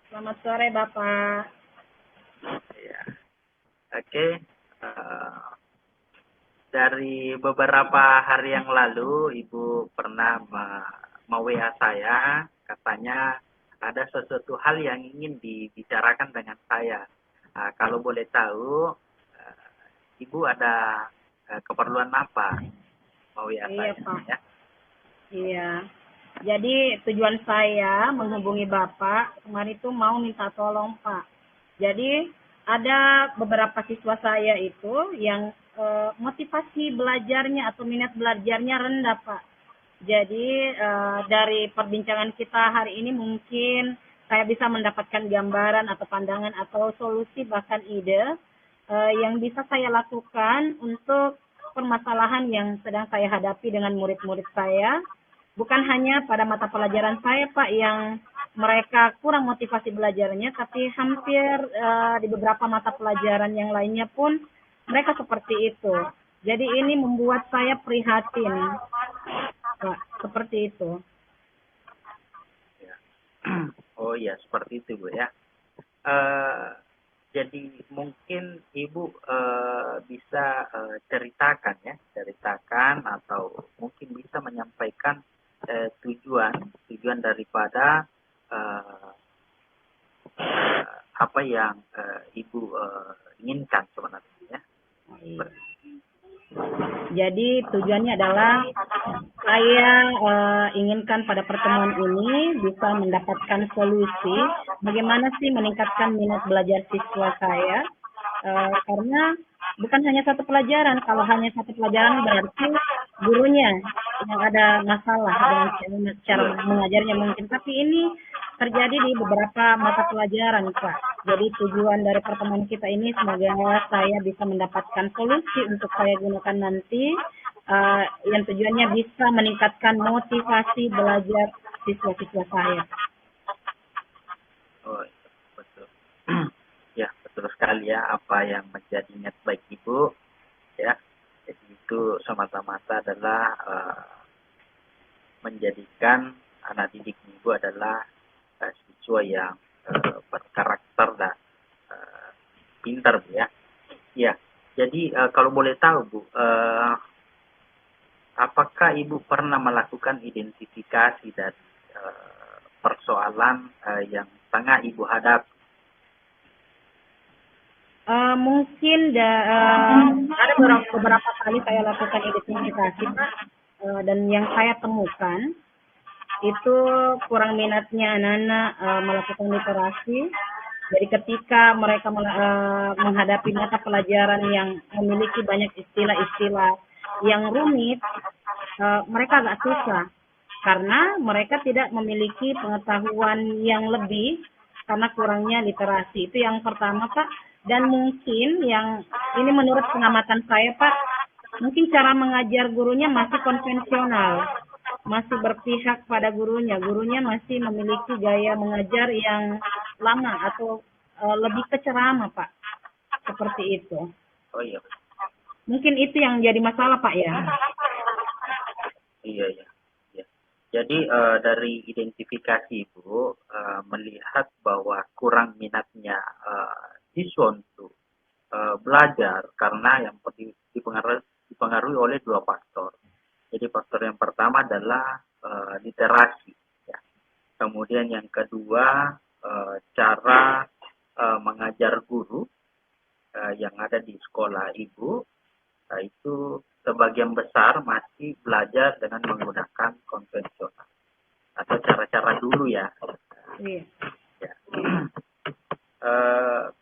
Selamat sore, Bapak. Ya, oke. Eh, dari beberapa hari yang lalu, Ibu pernah WA saya, katanya ada sesuatu hal yang ingin dibicarakan dengan saya. Kalau boleh tahu, Ibu ada keperluan apa WA Iya, saya? Pak. Ya, Iya. Jadi tujuan saya menghubungi Bapak kemarin itu mau minta tolong, Pak. Jadi ada beberapa siswa saya itu yang motivasi belajarnya atau minat belajarnya rendah, Pak. Jadi dari perbincangan kita hari ini mungkin saya bisa mendapatkan gambaran atau pandangan atau solusi bahkan ide yang bisa saya lakukan untuk permasalahan yang sedang saya hadapi dengan murid-murid saya. Bukan hanya pada mata pelajaran saya, Pak, yang mereka kurang motivasi belajarnya, tapi hampir di beberapa mata pelajaran yang lainnya pun mereka seperti itu. Jadi ini membuat saya prihatin, Pak, seperti itu. ya. Oh iya, seperti itu Bu ya. Eh, jadi mungkin Ibu bisa ceritakan atau mungkin bisa menyampaikan tujuan tujuan daripada eh, apa yang Ibu inginkan sebenarnya ya. Jadi tujuannya adalah saya inginkan pada pertemuan ini bisa mendapatkan solusi bagaimana sih meningkatkan minat belajar siswa saya. Karena bukan hanya satu pelajaran, kalau hanya satu pelajaran berarti gurunya yang ada masalah dengan cara Iya, mengajarnya mungkin. Tapi ini terjadi di beberapa mata pelajaran, Pak. Jadi tujuan dari pertemuan kita ini semoga saya bisa mendapatkan solusi untuk saya gunakan nanti yang tujuannya bisa meningkatkan motivasi belajar siswa-siswa saya. oh iya, betul. Ya, betul sekali ya apa yang menjadi niat baik Ibu ya. Jadi itu semata-mata adalah menjadikan anak didik Ibu adalah siswa yang berkarakter dan uh, pintar Bu ya. Ya, jadi kalau boleh tahu Bu, apakah Ibu pernah melakukan identifikasi dari persoalan yang tengah Ibu hadapi? Mungkin ada beberapa kali saya lakukan identifikasi, Pak, dan yang saya temukan itu kurang minatnya anak-anak melakukan literasi. Jadi ketika mereka menghadapi mata pelajaran yang memiliki banyak istilah-istilah yang rumit, mereka agak susah karena mereka tidak memiliki pengetahuan yang lebih karena kurangnya literasi. Itu yang pertama, Pak. Dan mungkin yang ini menurut pengamatan saya, Pak, mungkin cara mengajar gurunya masih konvensional, masih berpihak pada gurunya. Gurunya masih memiliki gaya mengajar yang lama atau lebih ke ceramah, Pak. Seperti itu. Oh iya, Mungkin itu yang jadi masalah, Pak, ya. iya, iya. Iya. Jadi dari identifikasi Ibu melihat bahwa kurang minatnya siswa untuk belajar karena yang dipengaruhi oleh dua faktor. Jadi faktor yang pertama adalah literasi, ya. Kemudian yang kedua cara mengajar guru yang ada di sekolah Ibu, itu sebagian besar masih belajar dengan menggunakan konvensional atau cara-cara dulu ya. Iya. Ya.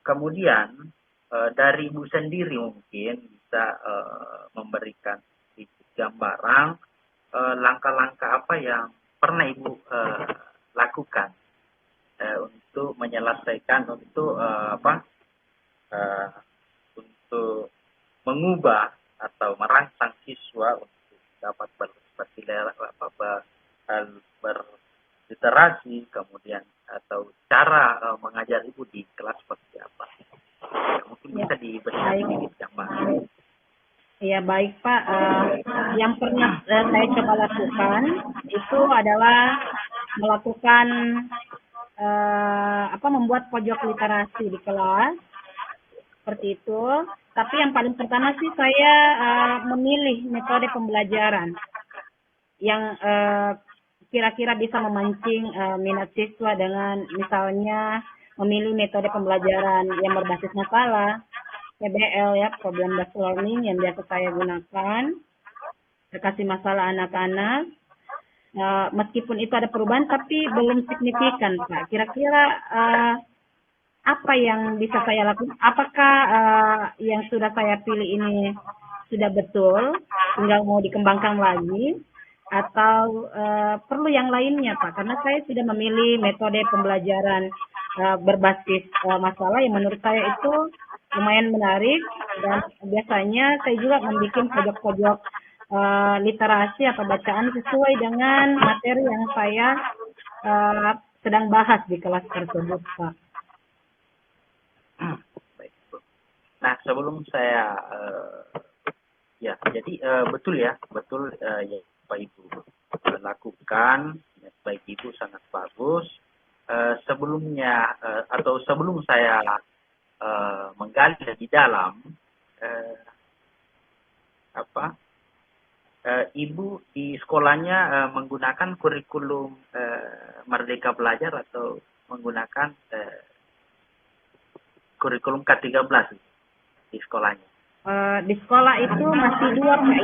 Kemudian dari Ibu sendiri mungkin bisa memberikan sedikit gambaran langkah-langkah apa yang pernah Ibu lakukan untuk menyelesaikan untuk uh, untuk mengubah atau merangsang siswa untuk dapat berliterasi, kemudian atau cara mengajar Ibu di kelas seperti apa? Ya, mungkin Ya, bisa diberikan baik. sedikit gambaran. Ya, baik, Pak. Yang pernah saya coba lakukan itu adalah melakukan membuat pojok literasi di kelas seperti itu. Tapi yang paling pertama sih saya memilih metode pembelajaran yang kira-kira bisa memancing minat siswa dengan misalnya memilih metode pembelajaran yang berbasis masalah, PBL ya, problem based learning yang biasa saya gunakan, kasih masalah anak-anak. Meskipun itu ada perubahan tapi belum signifikan, Pak. Kira-kira apa yang bisa saya lakukan? Apakah yang sudah saya pilih ini sudah betul, tinggal mau dikembangkan lagi, atau perlu yang lainnya, Pak? Karena saya sudah memilih metode pembelajaran berbasis masalah yang menurut saya itu lumayan menarik, dan biasanya saya juga membuat pojok-pojok literasi atau bacaan sesuai dengan materi yang saya sedang bahas di kelas tersebut, Pak. Baik. Nah, sebelum saya jadi betul ya Pak Ibu lakukan, baik itu sangat bagus. Sebelumnya atau sebelum saya menggali lebih dalam, Ibu di sekolahnya menggunakan kurikulum Merdeka Belajar atau menggunakan kurikulum K13 di sekolahnya? Di sekolah itu masih dua, Pak,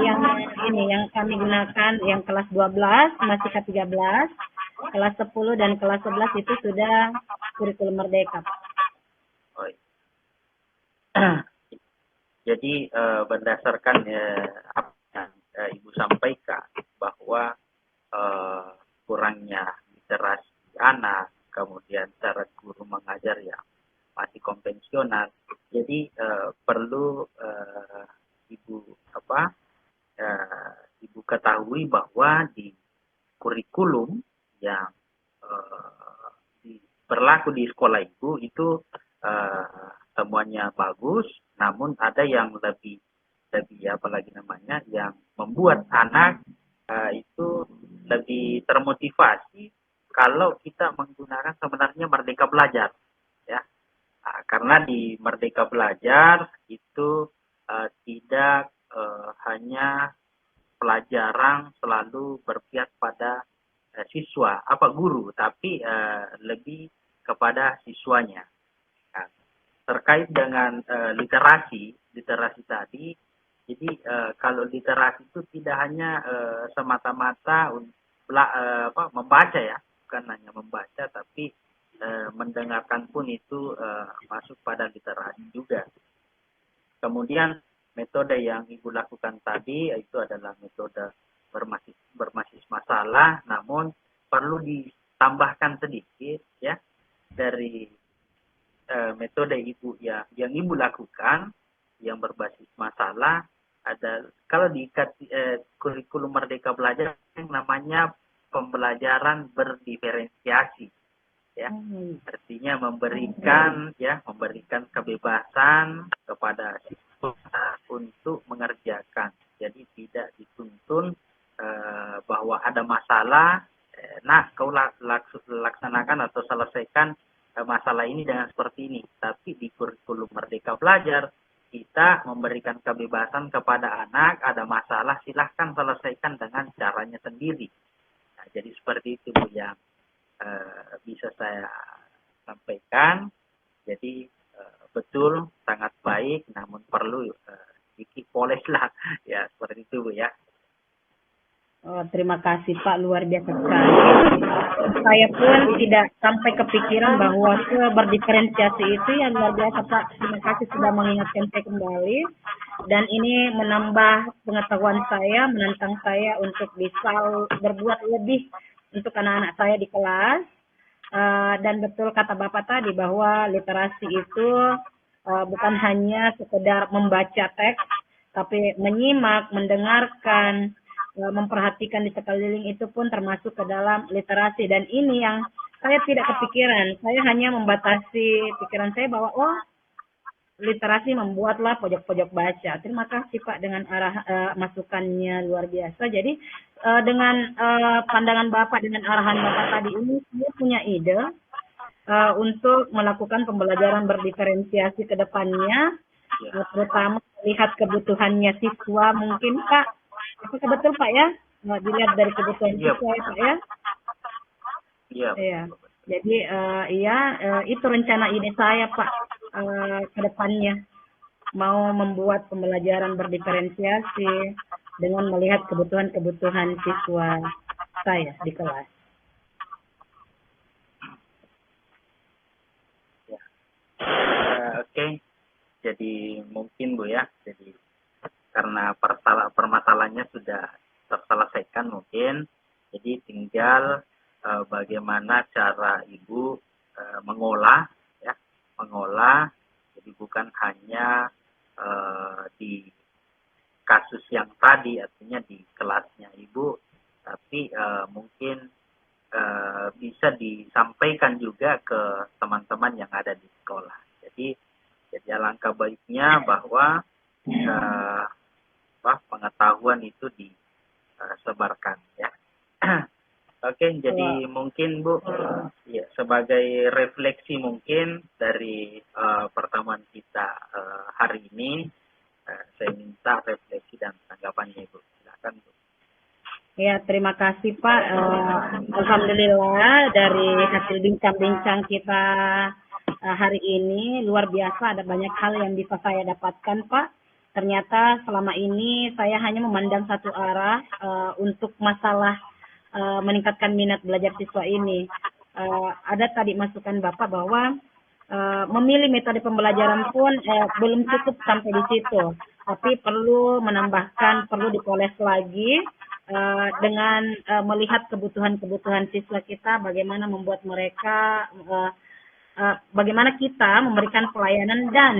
yang kami gunakan, yang kelas 12 masih K13, kelas 10 dan kelas 11 itu sudah kurikulum Merdeka, Pak. Oh, jadi berdasarkan apa yang Ibu sampaikan bahwa kurangnya literasi anak, kemudian cara guru mengajar yang masih konvensional, jadi perlu Ibu ketahui bahwa di kurikulum yang berlaku di sekolah Ibu itu semuanya bagus, namun ada yang lebih yang membuat anak itu lebih termotivasi kalau kita menggunakan sebenarnya Merdeka Belajar, ya. Karena di Merdeka Belajar itu tidak hanya pelajaran selalu berpihak pada siswa, guru, tapi lebih kepada siswanya. Nah, terkait dengan literasi tadi, jadi kalau literasi itu tidak hanya semata-mata membaca ya, bukan hanya membaca, tapi mendengarkan pun itu masuk pada literasi juga. Kemudian metode yang Ibu lakukan tadi itu adalah metode berbasis masalah, namun perlu ditambahkan sedikit ya dari metode Ibu yang Ibu lakukan yang berbasis masalah. Ada kalau di kurikulum Merdeka Belajar yang namanya pembelajaran berdiferensiasi. Ya, artinya memberikan kebebasan kepada siswa untuk mengerjakan. Jadi tidak dituntun bahwa ada masalah, kau laksanakan atau selesaikan masalah ini dengan seperti ini. Tapi di kurikulum Merdeka Belajar kita memberikan kebebasan kepada anak, ada masalah silahkan selesaikan dengan caranya sendiri. Nah, jadi seperti itu Bu yang bisa saya sampaikan. Jadi betul sangat baik, namun perlu sedikit poles lah ya, seperti itu Bu ya. Oh, terima kasih Pak, luar biasa sekali. Saya pun tidak sampai kepikiran bahwa berdiferensiasi itu yang luar biasa Pak. Terima kasih sudah mengingatkan saya kembali. Dan ini menambah pengetahuan saya, menantang saya untuk bisa berbuat lebih untuk anak-anak saya di kelas. Dan betul kata Bapak tadi bahwa literasi itu bukan hanya sekedar membaca teks, tapi menyimak, mendengarkan, memperhatikan di sekeliling itu pun termasuk ke dalam literasi. Dan ini yang saya tidak kepikiran. Saya hanya membatasi pikiran saya bahwa literasi membuatlah pojok-pojok baca. Terima kasih Pak dengan masukannya luar biasa. Jadi dengan pandangan Bapak, dengan arahan Bapak tadi ini, saya punya ide untuk melakukan pembelajaran berdiferensiasi ke depannya, Ya, terutama melihat kebutuhannya siswa mungkin Pak. Apakah betul Pak ya? Dilihat dari kebutuhan iya, siswa ya Pak ya? iya, Iya. betul, betul. Jadi iya itu rencana ini saya Pak ke depannya mau membuat pembelajaran berdiferensiasi dengan melihat kebutuhan-kebutuhan siswa saya di kelas. Ya. Oke, jadi mungkin Bu ya, jadi karena permasalahannya sudah terselesaikan mungkin, jadi tinggal bagaimana cara Ibu mengolah, ya, mengolah, jadi bukan hanya di kasus yang tadi, artinya di kelasnya Ibu, tapi mungkin bisa disampaikan juga ke teman-teman yang ada di sekolah. Jadi alangkah baiknya bahwa eh, pengetahuan itu disebarkan ya. Oke, jadi mungkin Bu, ya, sebagai refleksi mungkin dari pertemuan kita hari ini, saya minta refleksi dan tanggapannya Ibu. Silakan Bu. Ya, terima kasih Pak. Alhamdulillah dari hasil bincang-bincang kita hari ini luar biasa, ada banyak hal yang bisa saya dapatkan Pak. Ternyata selama ini saya hanya memandang satu arah untuk masalah meningkatkan minat belajar siswa ini. Ada tadi masukan Bapak bahwa memilih metode pembelajaran pun belum cukup sampai di situ, tapi perlu menambahkan, perlu dipoles lagi dengan melihat kebutuhan-kebutuhan siswa kita, bagaimana membuat mereka, bagaimana kita memberikan pelayanan dan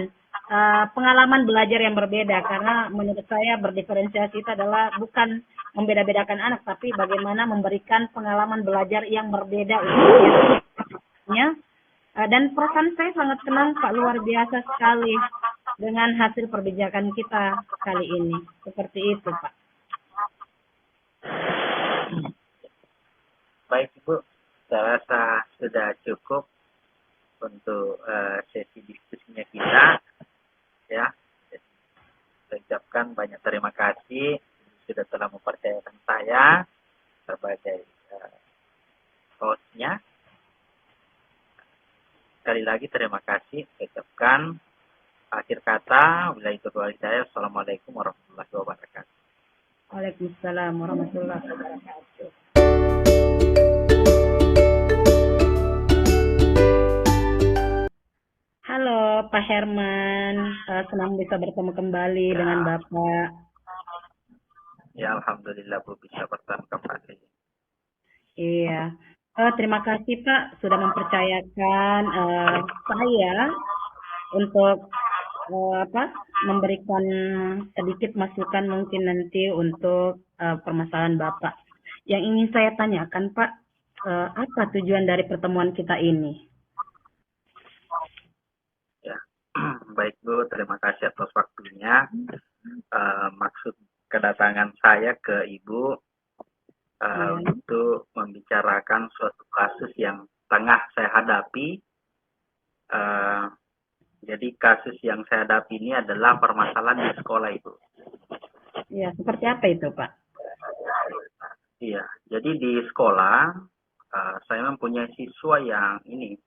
pengalaman belajar yang berbeda. Karena menurut saya berdiferensiasi itu adalah bukan membeda-bedakan anak, tapi bagaimana memberikan pengalaman belajar yang berbeda untuknya. Dan perasaan saya sangat senang Pak, luar biasa sekali dengan hasil perbincangan kita kali ini. Seperti itu Pak. Baik Ibu, saya rasa sudah cukup untuk sesi diskusinya kita ya. Jadi, saya ucapkan banyak terima kasih sudah telah mempercayakan saya sebagai hostnya. Sekali lagi terima kasih. Saya ucapkan akhir kata, wabillahi taufiq wal hidayah. Assalamualaikum warahmatullahi wabarakatuh. Waalaikumsalam warahmatullahi wabarakatuh. Halo Pak Herman, senang bisa bertemu kembali Ya, dengan Bapak. ya alhamdulillah Bu bisa bertemu kembali. Iya, terima kasih Pak sudah mempercayakan saya untuk memberikan sedikit masukan mungkin nanti untuk permasalahan Bapak. Yang ingin saya tanyakan Pak, apa tujuan dari pertemuan kita ini? Ya, baik Bu, terima kasih atas waktunya. Maksud kedatangan saya ke Ibu untuk membicarakan suatu kasus yang tengah saya hadapi. Jadi kasus yang saya hadapi ini adalah permasalahan di sekolah Ibu. Ya, seperti apa itu Pak? Iya, jadi di sekolah saya mempunyai siswa yang ini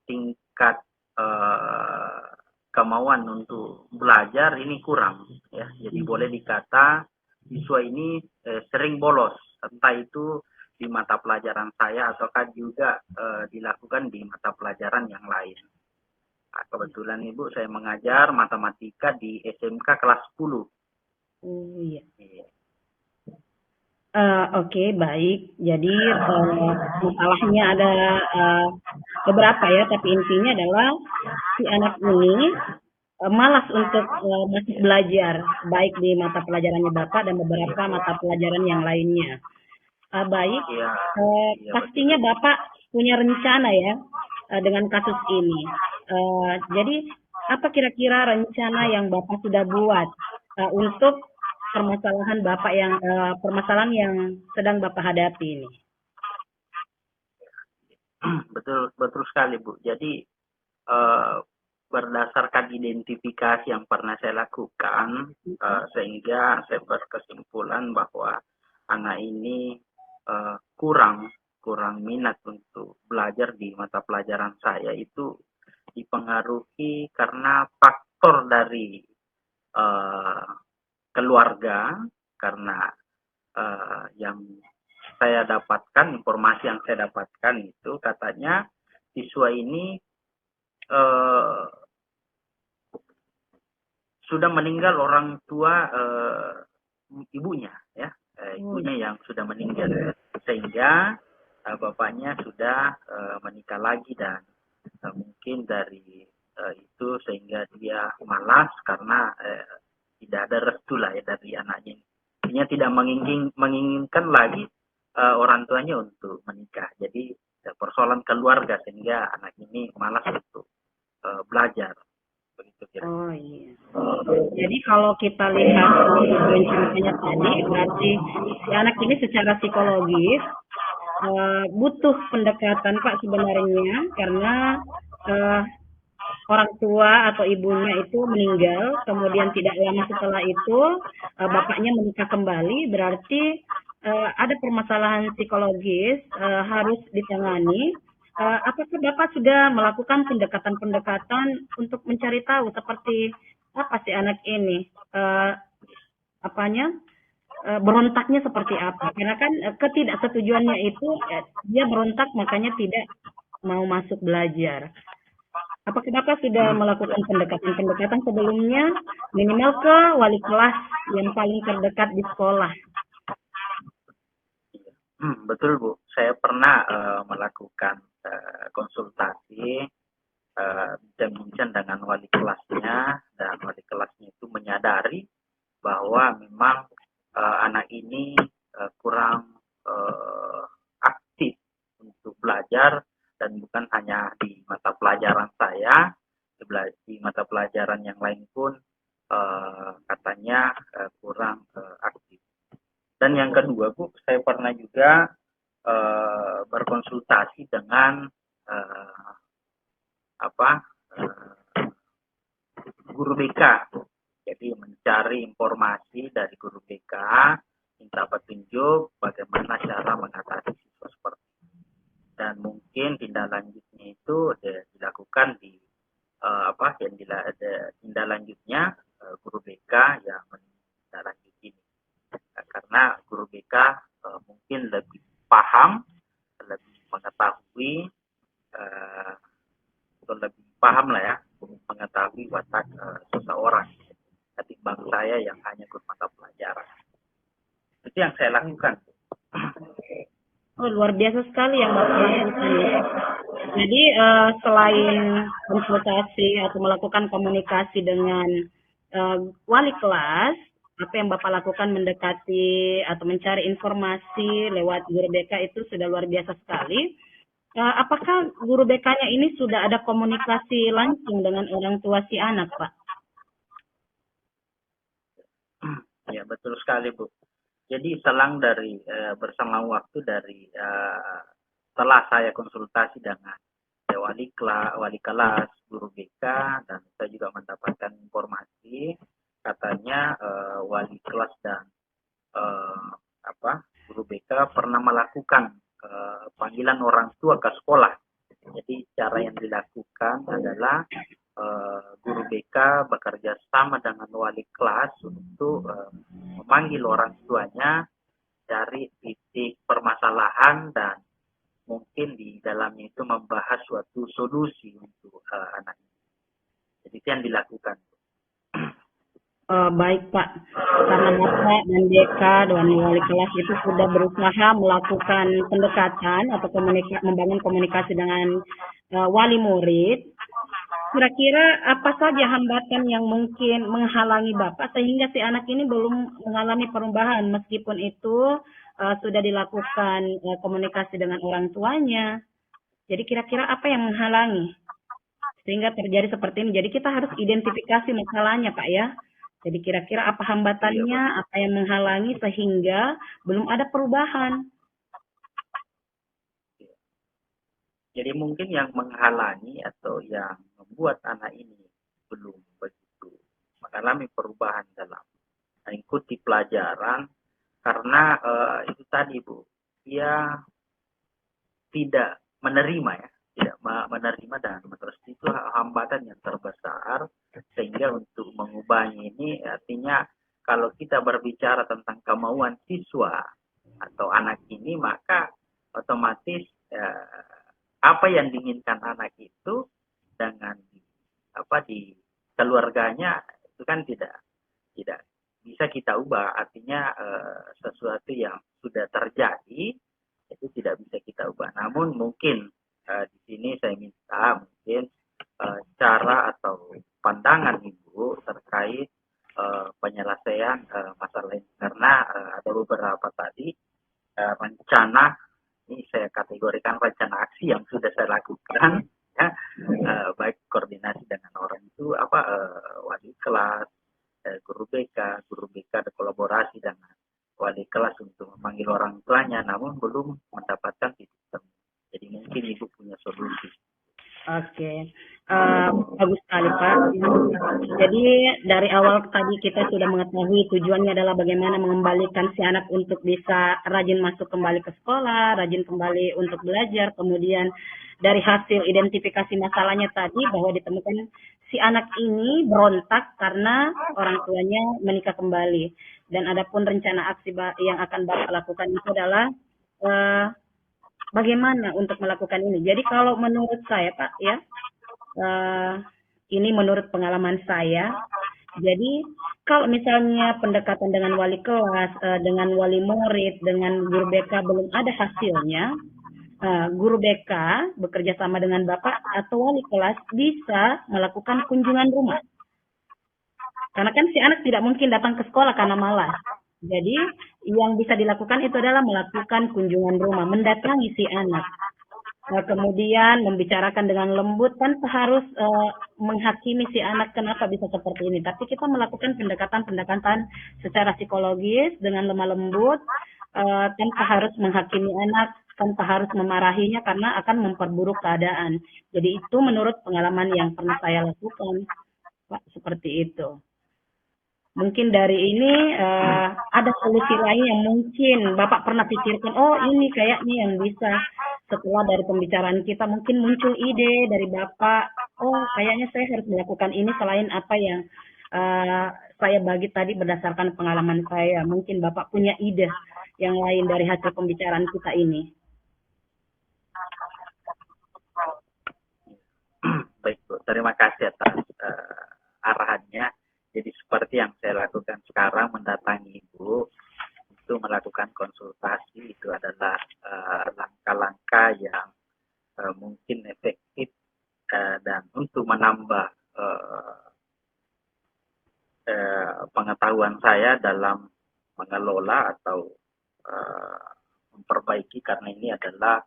tingkat kemauan untuk belajar ini kurang ya. Jadi boleh dikata siswa ini sering bolos, entah itu di mata pelajaran saya ataukah juga dilakukan di mata pelajaran yang lain. Nah, kebetulan Ibu saya mengajar matematika di SMK kelas 10. Oh iya. Iya. Oke, baik. Jadi masalahnya ada beberapa ya, tapi intinya adalah si anak ini malas untuk masih belajar, baik di mata pelajarannya Bapak dan beberapa mata pelajaran yang lainnya. Baik, Iya, iya pastinya Bapak punya rencana ya dengan kasus ini. Jadi apa kira-kira rencana yang Bapak sudah buat untuk permasalahan Bapak permasalahan yang sedang Bapak hadapi ini? Betul betul sekali, Bu. Jadi eh, berdasarkan identifikasi yang pernah saya lakukan, sehingga saya berkesimpulan bahwa anak ini kurang kurang minat untuk belajar di mata pelajaran saya itu dipengaruhi karena faktor dari eh, keluarga, karena yang saya dapatkan, informasi yang saya dapatkan itu katanya siswa ini eh, sudah meninggal orang tua ibunya, ya, ibunya yang sudah meninggal, sehingga bapaknya sudah menikah lagi, dan mungkin dari itu sehingga dia malas karena tidak ada restu lah ya dari anaknya. Dia tidak menginginkan lagi orang tuanya untuk menikah. Jadi persoalan keluarga sehingga anak ini malas untuk belajar. Begitu kira. Oh iya. Jadi kalau kita lihat dari ceritanya tadi, berarti si anak ini secara psikologis butuh pendekatan Pak sebenarnya, karena eh, orang tua atau ibunya itu meninggal, kemudian tidak lama setelah itu bapaknya menikah kembali, berarti ada permasalahan psikologis harus ditangani. Apakah Bapak sudah melakukan pendekatan-pendekatan untuk mencari tahu seperti apa sih anak ini? Apanya? Berontaknya seperti apa? Karena kan ketidaksetujuannya itu dia berontak makanya tidak mau masuk belajar. Apakah Bapak sudah melakukan pendekatan-pendekatan sebelumnya, minimal ke wali kelas yang paling terdekat di sekolah? Betul Bu, saya pernah melakukan konsultasi, bincang-bincang dengan wali kelasnya, dan wali kelasnya itu menyadari bahwa memang anak ini kurang aktif untuk belajar, dan bukan hanya di mata pelajaran saya, di mata pelajaran yang lain pun katanya kurang aktif. Dan yang kedua Bu, saya pernah juga berkonsultasi dengan uh, apa guru BK. Jadi mencari informasi dari guru BK, minta petunjuk bagaimana cara mengatasi siswa seperti ini. Dan mungkin tindak lanjutnya itu dilakukan di yang tindak lanjutnya guru BK yang menindaklanjuti ini. Karena guru BK mungkin lebih paham, lebih mengetahui, uh, atau lebih paham lah ya, mengetahui watak seseorang ketimbang saya yang hanya ikut mata pelajaran. Itu yang saya lakukan. Oh, luar biasa sekali yang Bapak lakukan ya. Jadi selain konsultasi atau melakukan komunikasi dengan wali kelas, apa yang Bapak lakukan mendekati atau mencari informasi lewat guru BK itu sudah luar biasa sekali. Apakah guru BK-nya ini sudah ada komunikasi langsung dengan orang tua si anak, Pak? Ya, betul sekali, Bu. Jadi selang dari berselang waktu dari setelah saya konsultasi dengan wali kelas, guru BK, dan saya juga mendapatkan informasi katanya wali kelas dan eh, guru BK pernah melakukan panggilan orang tua ke sekolah. Jadi cara yang dilakukan adalah guru BK bekerja sama dengan wali kelas untuk memanggil orang tuanya dari titik permasalahan, dan mungkin di dalamnya itu membahas suatu solusi untuk anak ini. Jadi itu yang dilakukan. Baik Pak, karena Bapak dan DK dan wali kelas itu sudah berusaha melakukan pendekatan atau membangun komunikasi dengan wali murid, kira-kira apa saja hambatan yang mungkin menghalangi Bapak sehingga si anak ini belum mengalami perubahan meskipun itu sudah dilakukan komunikasi dengan orang tuanya. Jadi kira-kira apa yang menghalangi sehingga terjadi seperti ini? Jadi kita harus identifikasi masalahnya Pak ya. Jadi kira-kira apa hambatannya, apa yang menghalangi sehingga belum ada perubahan? Jadi mungkin yang menghalangi atau yang membuat anak ini belum begitu mengalami perubahan dalam mengikuti pelajaran karena itu tadi Bu, dia tidak menerima ya, tidak menerima dan terus itu hambatan yang terbesar sehingga untuk mengubahnya ini artinya kalau kita berbicara tentang kemauan siswa atau anak ini maka otomatis apa yang diinginkan anak itu dengan di keluarganya itu kan tidak bisa kita ubah artinya sesuatu yang sudah terjadi itu tidak bisa kita ubah namun mungkin di sini saya minta mungkin cara atau pandangan Ibu terkait penyelesaian masalah ini karena ada beberapa tadi rencana ini saya kategorikan rencana aksi yang sudah saya lakukan ya baik koordinasi dengan orang itu wali kelas guru BK ada kolaborasi dengan wali kelas untuk memanggil orang tuanya namun belum mendapatkan titik temu jadi mungkin Ibu punya solusi. Oke, bagus sekali Pak. Jadi dari awal tadi kita sudah mengetahui tujuannya adalah bagaimana mengembalikan si anak untuk bisa rajin masuk kembali ke sekolah, rajin kembali untuk belajar. Kemudian dari hasil identifikasi masalahnya tadi bahwa ditemukan si anak ini berontak karena orang tuanya menikah kembali. Dan adapun rencana aksi yang akan Bapak lakukan itu adalah bagaimana untuk melakukan ini. Jadi kalau menurut saya Pak ya, ini menurut pengalaman saya. Jadi kalau misalnya pendekatan dengan wali kelas, dengan wali murid, dengan guru BK belum ada hasilnya, guru BK bekerja sama dengan Bapak atau wali kelas bisa melakukan kunjungan rumah. Karena kan si anak tidak mungkin datang ke sekolah karena malas. Jadi yang bisa dilakukan itu adalah melakukan kunjungan rumah, mendatangi si anak. Kemudian membicarakan dengan lembut tanpa harus menghakimi si anak kenapa bisa seperti ini. Tapi kita melakukan pendekatan-pendekatan secara psikologis dengan lemah lembut tanpa harus menghakimi anak, tanpa harus memarahinya karena akan memperburuk keadaan. Jadi itu menurut pengalaman yang pernah saya lakukan, Pak, seperti itu. Mungkin dari ini ada solusi lain yang mungkin Bapak pernah pikirkan, oh ini kayaknya yang bisa setelah dari pembicaraan kita mungkin muncul ide dari Bapak, oh kayaknya saya harus melakukan ini selain apa yang saya bagi tadi berdasarkan pengalaman saya. Mungkin Bapak punya ide yang lain dari hasil pembicaraan kita ini. Baik Bu, terima kasih atas arahannya. Jadi seperti yang saya lakukan sekarang mendatangi Ibu untuk melakukan konsultasi itu adalah langkah-langkah yang mungkin efektif dan untuk menambah pengetahuan saya dalam mengelola atau memperbaiki karena ini adalah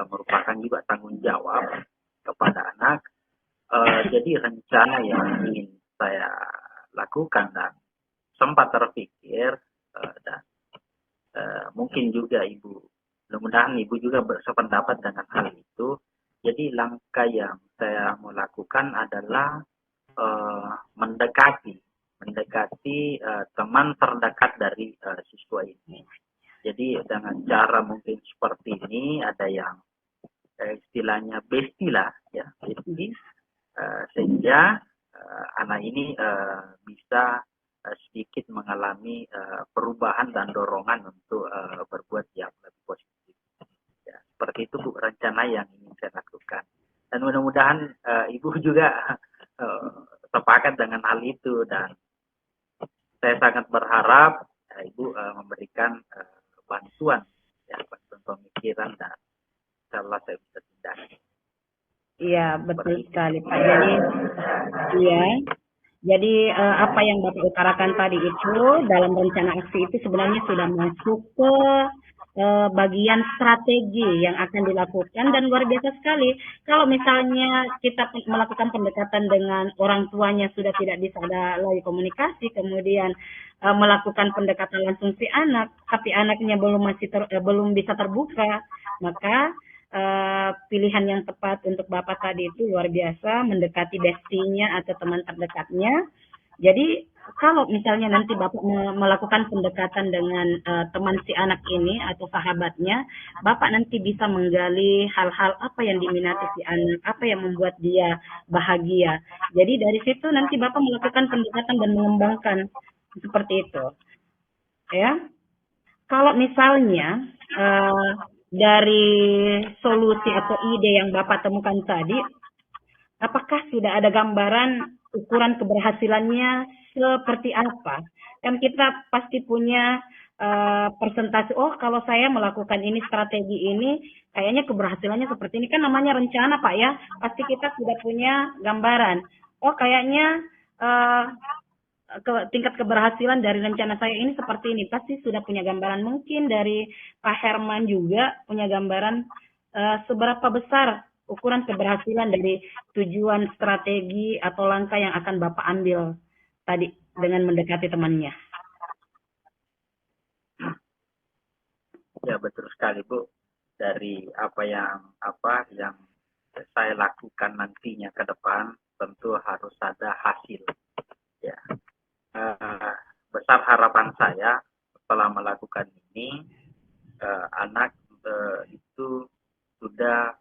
merupakan juga tanggung jawab kepada anak. Jadi rencana yang ingin saya lakukan dan sempat terpikir dan mungkin juga Ibu, mudah-mudahan Ibu juga bersependapat dengan hal itu. Jadi langkah yang saya mau lakukan adalah mendekati teman terdekat dari siswa ini. Jadi dengan cara mungkin seperti ini ada yang istilahnya bestie lah ya, bestie sehingga anak ini bisa sedikit mengalami perubahan dan dorongan untuk berbuat yang lebih positif. Ya, seperti itu Bu rencana yang ingin saya lakukan. Dan mudah-mudahan Ibu juga sepakat dengan hal itu dan saya sangat berharap Ibu memberikan bantuan pemikiran dan insyaallah saya bisa tindak. Iya, betul sekali Pak. Jadi, iya. Jadi apa yang Bapak utarakan tadi itu dalam rencana aksi itu sebenarnya sudah masuk ke bagian strategi yang akan dilakukan dan luar biasa sekali. Kalau misalnya kita melakukan pendekatan dengan orang tuanya sudah tidak bisa ada lagi komunikasi, kemudian melakukan pendekatan langsung si anak, tapi anaknya belum bisa terbuka, maka pilihan yang tepat untuk Bapak tadi itu luar biasa, mendekati bestinya atau teman terdekatnya. Jadi kalau misalnya nanti Bapak melakukan pendekatan dengan teman si anak ini atau sahabatnya, Bapak nanti bisa menggali hal-hal apa yang diminati si anak, apa yang membuat dia bahagia. Jadi dari situ nanti Bapak melakukan pendekatan dan mengembangkan seperti itu, ya. Kalau misalnya eh, dari solusi atau ide yang Bapak temukan tadi, apakah sudah ada gambaran ukuran keberhasilannya seperti apa? Kan kita pasti punya persentase, oh kalau saya melakukan ini strategi ini, kayaknya keberhasilannya seperti ini. Kan namanya rencana Pak ya, pasti kita sudah punya gambaran. Oh kayaknya eh, tingkat keberhasilan dari rencana saya ini seperti ini. Pasti sudah punya gambaran. Mungkin dari Pak Herman juga punya gambaran seberapa besar ukuran keberhasilan dari tujuan strategi atau langkah yang akan Bapak ambil tadi dengan mendekati temannya. Ya betul sekali Bu. Dari apa yang saya lakukan nantinya ke depan tentu harus ada hasil. Ya, besar harapan saya setelah melakukan ini anak itu sudah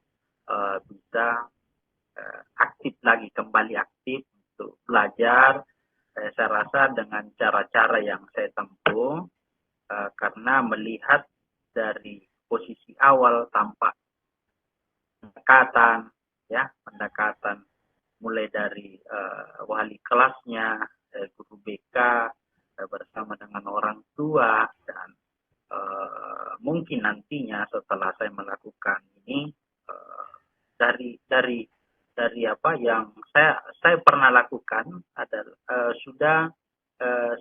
bisa aktif lagi, kembali aktif untuk belajar. Saya rasa dengan cara-cara yang saya tempuh karena melihat dari posisi awal tampak pendekatan mulai dari wali kelasnya, guru BK bersama dengan orang tua dan mungkin nantinya setelah saya melakukan ini dari apa yang saya pernah lakukan adalah sudah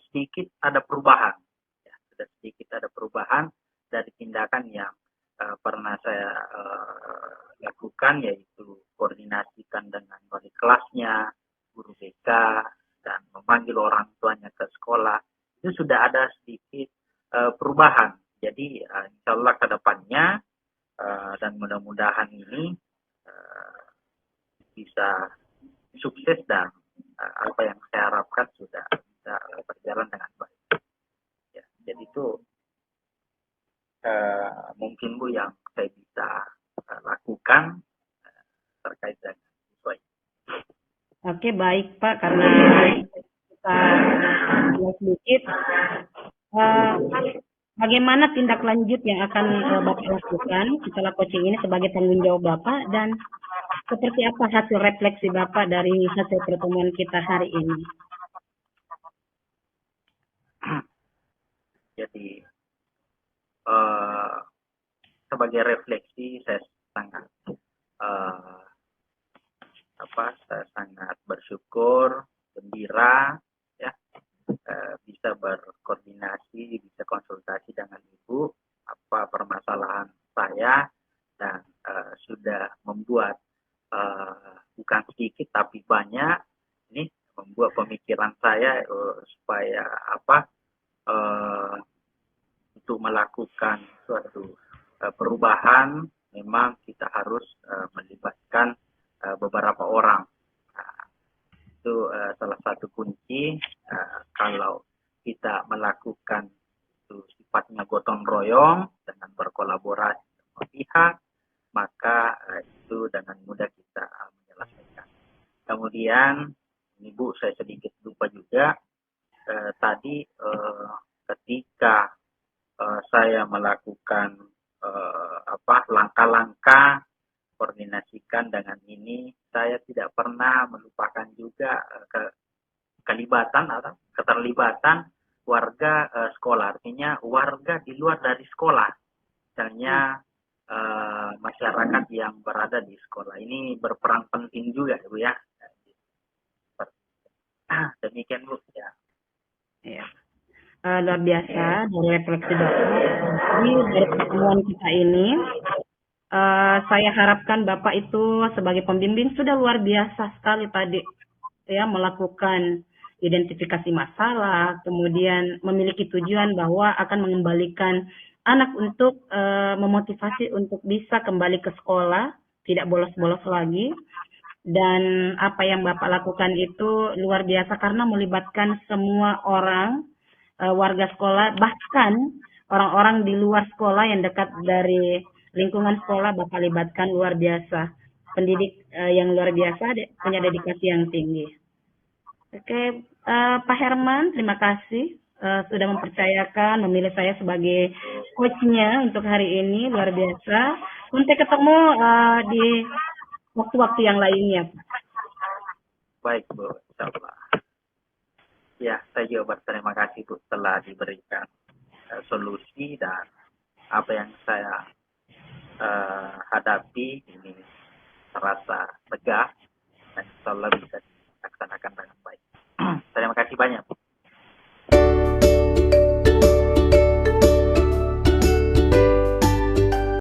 sedikit ada perubahan, ya, sudah sedikit ada perubahan dari tindakan yang pernah saya lakukan, yaitu koordinasikan dengan wali kelasnya, guru BK, dan memanggil orang tuanya ke sekolah. Itu sudah ada sedikit perubahan. Jadi insya Allah ke depannya dan mudah-mudahan ini bisa sukses dan apa yang saya harapkan sudah bisa berjalan dengan baik. Ya, jadi itu mungkin Bu yang saya bisa lakukan terkait dengan siswa ini. Oke, baik Pak, karena kita sedikit, bagaimana tindak lanjut yang akan Bapak lakukan setelah coaching ini sebagai tanggung jawab Bapak, dan seperti apa hasil refleksi Bapak dari hasil pertemuan kita hari ini? Jadi sebagai refleksi saya sangat saya sangat bersyukur, gembira, ya, bisa berkoordinasi, bisa konsultasi dengan Ibu apa permasalahan saya dan sudah membuat bukan sedikit tapi banyak ini membuat pemikiran saya supaya untuk melakukan suatu perubahan memang kita harus melibatkan beberapa orang. Itu salah satu kunci kalau kita melakukan itu sifatnya gotong royong dengan berkolaborasi dengan pihak, maka itu dengan mudah kita menyelesaikan. Kemudian ini Bu, saya sedikit lupa juga tadi ketika saya melakukan langkah-langkah koordinasikan dengan ini, saya tidak pernah melupakan juga keterlibatan warga sekolah, artinya warga di luar dari sekolah, misalnya masyarakat yang berada di sekolah ini berperan penting juga, Bu ya. Demikian Bu ya. Ya. Luar biasa dari refleksi Bapak. Jadi dari pertemuan kita ini, saya harapkan Bapak itu sebagai pembimbing sudah luar biasa sekali tadi, ya, melakukan identifikasi masalah, kemudian memiliki tujuan bahwa akan mengembalikan anak untuk memotivasi untuk bisa kembali ke sekolah, tidak bolos-bolos lagi. Dan apa yang Bapak lakukan itu luar biasa karena melibatkan semua orang, warga sekolah, bahkan orang-orang di luar sekolah yang dekat dari lingkungan sekolah Bapak libatkan luar biasa. Pendidik yang luar biasa, punya dedikasi yang tinggi. Oke, Pak Herman, terima kasih sudah mempercayakan, memilih saya sebagai coachnya untuk hari ini, luar biasa. Nanti ketemu di waktu-waktu yang lainnya, Pak. Baik, Bu. Insyaallah. Ya, saya juga berterima kasih, Bu, telah diberikan solusi dan apa yang saya hadapi ini terasa lega dan insyaallah bisa dilaksanakan dengan baik. Terima kasih banyak, Bu.